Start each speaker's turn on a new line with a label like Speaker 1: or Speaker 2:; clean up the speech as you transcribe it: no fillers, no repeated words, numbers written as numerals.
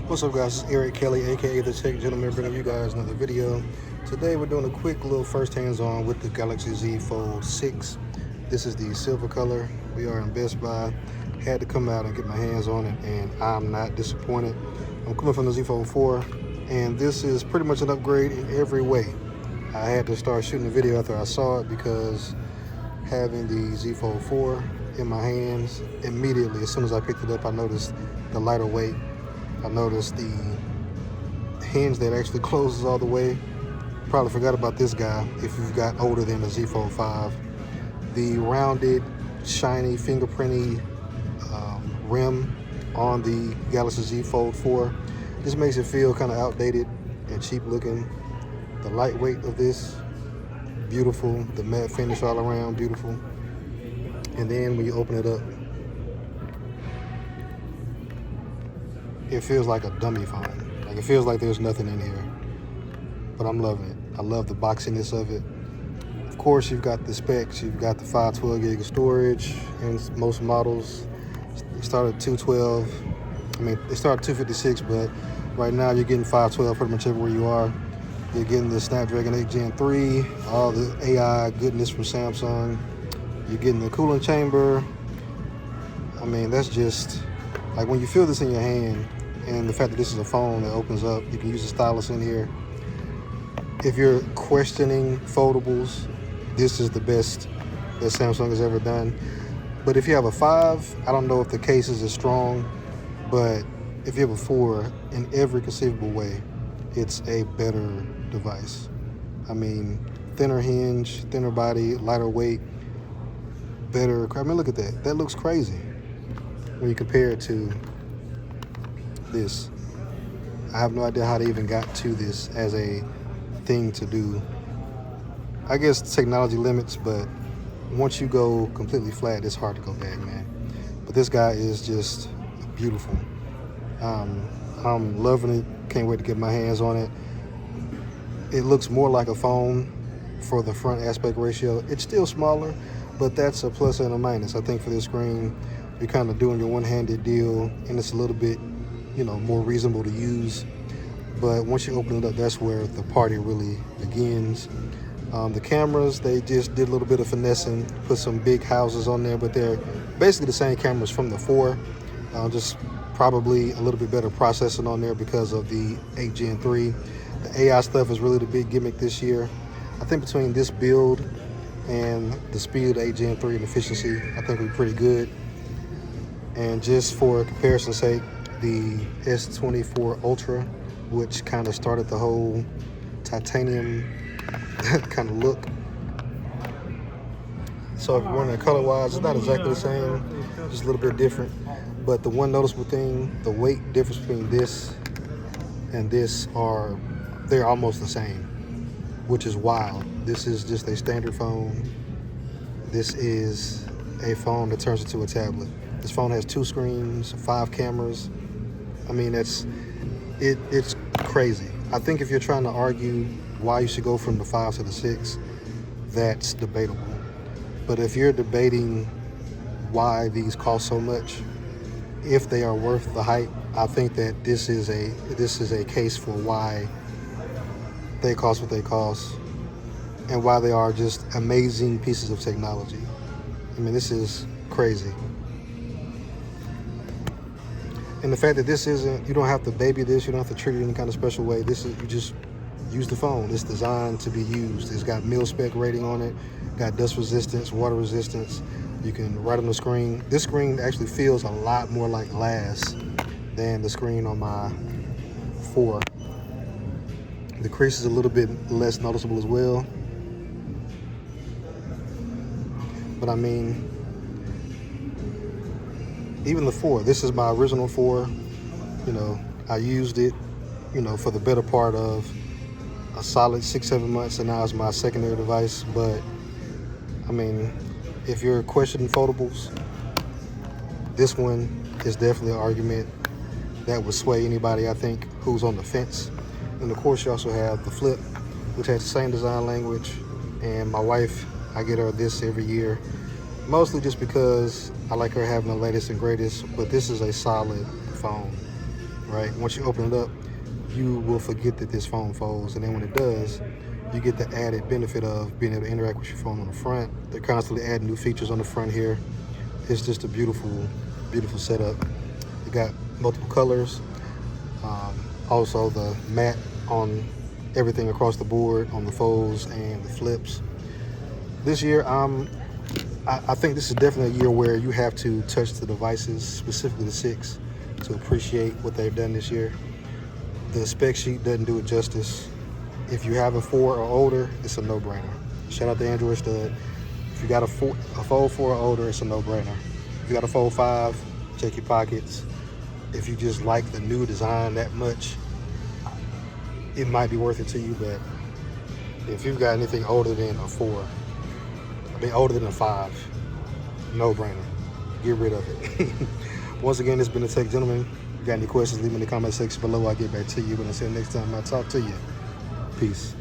Speaker 1: What's up, guys? It's Eric Kelly, aka the Tech Gentleman, bringing you guys another video. Today we're doing a quick little first hands-on with the Galaxy Z Fold 6. This is the silver color. We are in Best Buy. Had to come out and get my hands on it, and I'm not disappointed. I'm coming from the Z Fold 4, and this is pretty much an upgrade in every way. I had to start shooting the video after I saw it because having the Z Fold 4 in my hands, immediately as soon as I picked it up, I noticed the lighter weight. I noticed the hinge that actually closes all the way. Probably forgot about this guy if you've got older than the Z Fold 5. The rounded, shiny, fingerprinty rim on the Galaxy Z Fold 4. This makes it feel kind of outdated and cheap looking. The lightweight of this, beautiful. The matte finish all around, beautiful. And then when you open it up, it feels like a dummy phone. Like, it feels like there's nothing in here, but I'm loving it. I love the boxiness of it. Of course, you've got the specs. You've got the 512 gig of storage, and most models start at 212. I mean, they start at 256, but right now you're getting 512 pretty much everywhere you are. You're getting the Snapdragon 8 Gen 3, all the AI goodness from Samsung. You're getting the cooling chamber. I mean, that's just, like, when you feel this in your hand, and the fact that this is a phone that opens up, you can use a stylus in here. If you're questioning foldables, this is the best that Samsung has ever done. But if you have a 5, I don't know if the case is as strong, but if you have a 4, in every conceivable way, it's a better device. I mean, thinner hinge, thinner body, lighter weight, better. I mean, look at that. That looks crazy when you compare it to this. I have no idea how they even got to this as a thing to do. I guess technology limits, but once you go completely flat, it's hard to go back, man. But this guy is just beautiful. I'm loving it. Can't wait to get my hands on it. It looks more like a phone for the front aspect ratio. It's still smaller, but that's a plus and a minus. I think for this screen, you're kind of doing your one-handed deal, and it's a little bit, more reasonable to use. But once you open it up, that's where the party really begins. The cameras, they just did a little bit of finessing, put some big houses on there, but they're basically the same cameras from the 4. Just probably a little bit better processing on there because of the 8 Gen 3. The AI stuff is really the big gimmick this year. I think between this build and the speed of the 8 Gen 3 and efficiency, I think we're pretty good. And just for comparison's sake, the S24 Ultra, which kind of started the whole titanium kind of look. So if you're wondering color-wise, it's not exactly the same, just a little bit different. But the one noticeable thing, the weight difference between this and this they're almost the same, which is wild. This is just a standard phone. This is a phone that turns into a tablet. This phone has 2 screens, 5 cameras. I mean, it's crazy. I think if you're trying to argue why you should go from the 5 to the 6, that's debatable. But if you're debating why these cost so much, if they are worth the hype, I think that this is a case for why they cost what they cost and why they are just amazing pieces of technology. I mean, this is crazy. And the fact that this isn't, you don't have to baby this, you don't have to treat it in any kind of special way. This is, you just use the phone. It's designed to be used. It's got mil-spec rating on it, got dust resistance, water resistance. You can write on the screen. This screen actually feels a lot more like glass than the screen on my 4. The crease is a little bit less noticeable as well. But I mean, even the 4, this is my original 4. I used it, for the better part of a solid 6-7 months, and now it's my secondary device. But I mean, if you're questioning foldables, this one is definitely an argument that would sway anybody, I think, who's on the fence. And of course, you also have the Flip, which has the same design language. And my wife, I get her this every year, mostly just because I like her having the latest and greatest. But this is a solid phone right? Once you open it up, you will forget that this phone folds, and then when it does, you get the added benefit of being able to interact with your phone on the front. They're constantly adding new features on the front here. It's just a beautiful, beautiful setup. You got multiple colors. Also the matte on everything across the board on the folds and the flips. This year, I think this is definitely a year where you have to touch the devices, specifically the 6, to appreciate what they've done this year. The spec sheet doesn't do it justice. If you have a 4 or older, it's a no-brainer. Shout out to Android Stud. If you got a Fold 4 or older, it's a no-brainer. If you got a Fold 5, check your pockets. If you just like the new design that much, it might be worth it to you, but if you've got anything older than a 4, older than a 5, no-brainer. Get rid of it. Once again, it's been the Tech Gentleman. If you got any questions, leave them in the comment section below. I'll get back to you. But until next time, I'll talk to you. Peace.